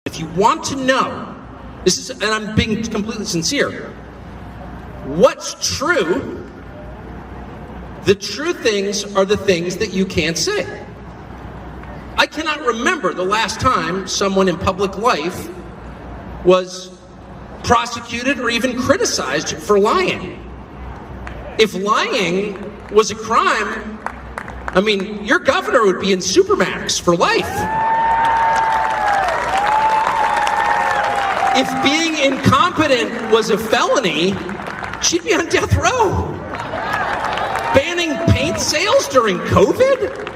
If you want to know, this is, and I'm being completely sincere, what's true, the true things are the things that you can't say. I cannot remember the last time someone in public life was prosecuted or even criticized for lying. If lying was a crime, I mean, your governor would be in Supermax for life. If being incompetent was a felony, she'd be on death row. Banning paint sales during COVID?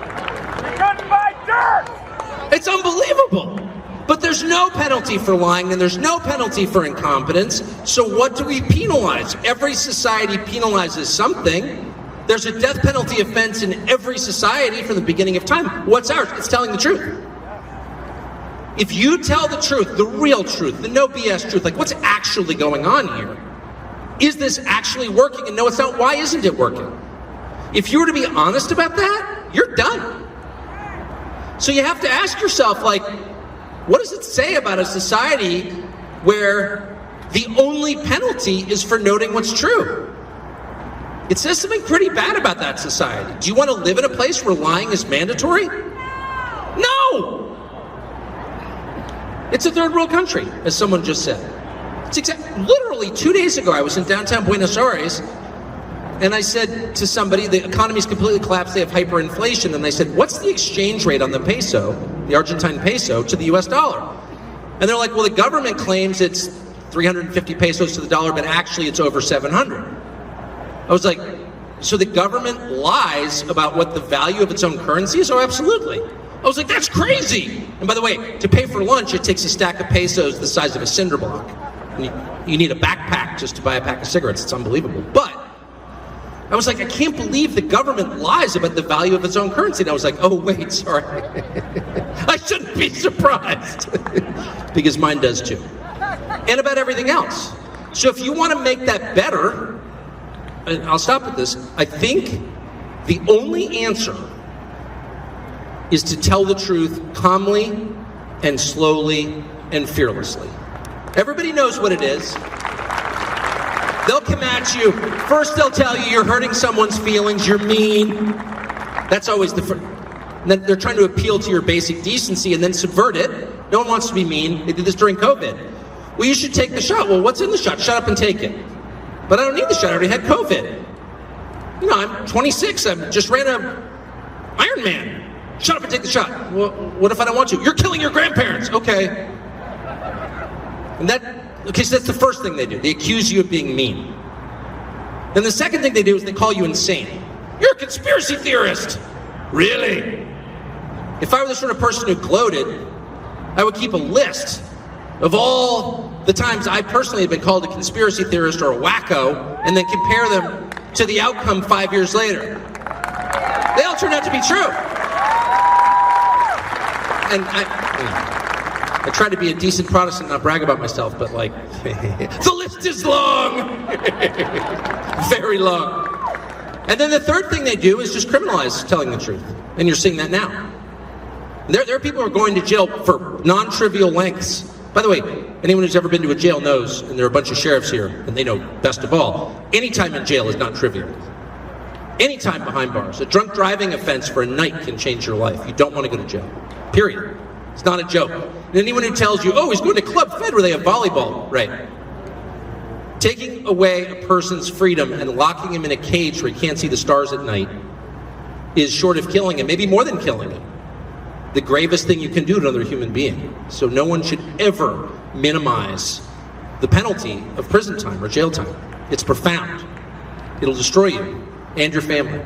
It's unbelievable. But there's no penalty for lying and there's no penalty for incompetence. So what do we penalize? Every society penalizes something. There's a death penalty offense in every society from the beginning of time. What's ours? It's telling the truth. If you tell the truth, the real truth, the no BS truth, like what's actually going on here? Is this actually working? And no, it's not. Why isn't it working? If you were to be honest about that, you're done. So you have to ask yourself, like, what does it say about a society where the only penalty is for noting what's true? It says something pretty bad about that society. Do you want to live in a place where lying is mandatory? No! It's a third world country, as someone just said. It's literally 2 days ago, I was in downtown Buenos Aires, and I said to somebody, the economy's completely collapsed, they have hyperinflation, and I said, what's the exchange rate on the peso, the Argentine peso, to the US dollar? And they're like, well, the government claims it's 350 pesos to the dollar, but actually it's over 700. I was like, so the government lies about what the value of its own currency is? Oh, absolutely. I was like, that's crazy. And by the way, to pay for lunch, it takes a stack of pesos the size of a cinder block. And you need a backpack just to buy a pack of cigarettes. It's unbelievable. But I was like, I can't believe the government lies about the value of its own currency. And I was like, oh, wait, sorry. I shouldn't be surprised. Because mine does too. And about everything else. So if you want to make that better, and I'll stop with this, I think the only answer is to tell the truth calmly and slowly and fearlessly. Everybody knows what it is. They'll come at you. First they'll tell you you're hurting someone's feelings, you're mean. That's always the first. Then they're trying to appeal to your basic decency and then subvert it. No one wants to be mean. They did this during COVID. Well, you should take the shot. Well, what's in the shot? Shut up and take it. But I don't need the shot. I already had COVID. You know, I'm 26. I just ran a Ironman. Shut up and take the shot. Well, what if I don't want to? You're killing your grandparents. Okay. And so that's the first thing they do. They accuse you of being mean. Then the second thing they do is they call you insane. You're a conspiracy theorist. Really? If I were the sort of person who gloated, I would keep a list of all the times I personally have been called a conspiracy theorist or a wacko, and then compare them to the outcome 5 years later. They all turned out to be true. And I try to be a decent Protestant, not brag about myself, but like, the list is long. Very long. And then the third thing they do is just criminalize telling the truth. And you're seeing that now. There are people who are going to jail for non-trivial lengths. By the way, anyone who's ever been to a jail knows, and there are a bunch of sheriffs here, and they know best of all, any time in jail is not trivial. Any time behind bars. A drunk driving offense for a night can change your life. You don't want to go to jail. Period. It's not a joke. And anyone who tells you, oh, he's going to Club Fed where they have volleyball, right? Taking away a person's freedom and locking him in a cage where he can't see the stars at night is, short of killing him, maybe more than killing him, the gravest thing you can do to another human being. So no one should ever minimize the penalty of prison time or jail time. It's profound. It'll destroy you and your family.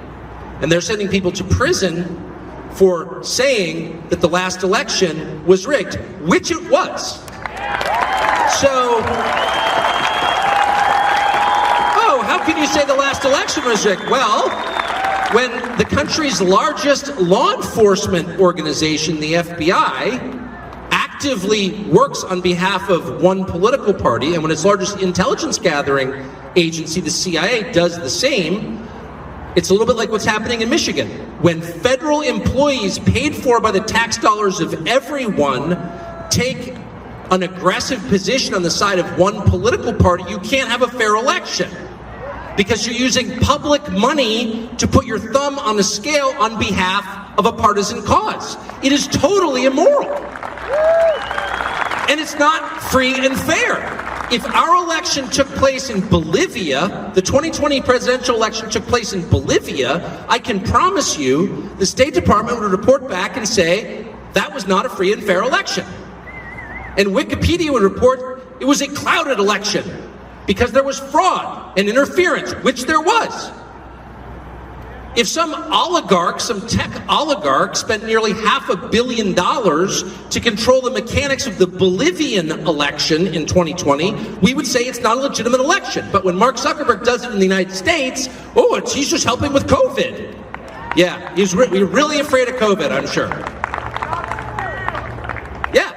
And they're sending people to prison for saying that the last election was rigged, which it was. So, oh, how can you say the last election was rigged? Well, when the country's largest law enforcement organization, the FBI, actively works on behalf of one political party, and when its largest intelligence gathering agency, the CIA, does the same, it's a little bit like what's happening in Michigan. When federal employees paid for by the tax dollars of everyone take an aggressive position on the side of one political party, you can't have a fair election. Because you're using public money to put your thumb on the scale on behalf of a partisan cause. It is totally immoral. And it's not free and fair. If our election took place in Bolivia, the 2020 presidential election took place in Bolivia, I can promise you the State Department would report back and say that was not a free and fair election. And Wikipedia would report it was a clouded election because there was fraud and interference, which there was. If some oligarch, some tech oligarch, spent nearly $500 million to control the mechanics of the Bolivian election in 2020, we would say it's not a legitimate election. But when Mark Zuckerberg does it in the United States, he's just helping with COVID. Yeah, we're really afraid of COVID, I'm sure. Yeah.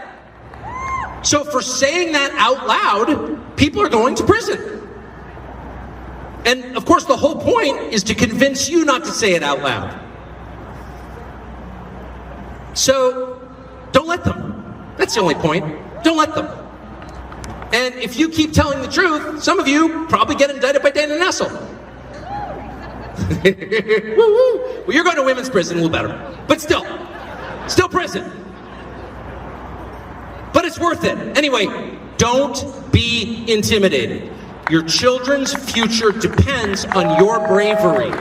So for saying that out loud, people are going to prison. And of course, the whole point is to convince you not to say it out loud. So don't let them. That's the only point. Don't let them. And if you keep telling the truth, some of you probably get indicted by Dana Nessel. Well, you're going to women's prison, a little better. But still prison. But it's worth it. Anyway, don't be intimidated. Your children's future depends on your bravery.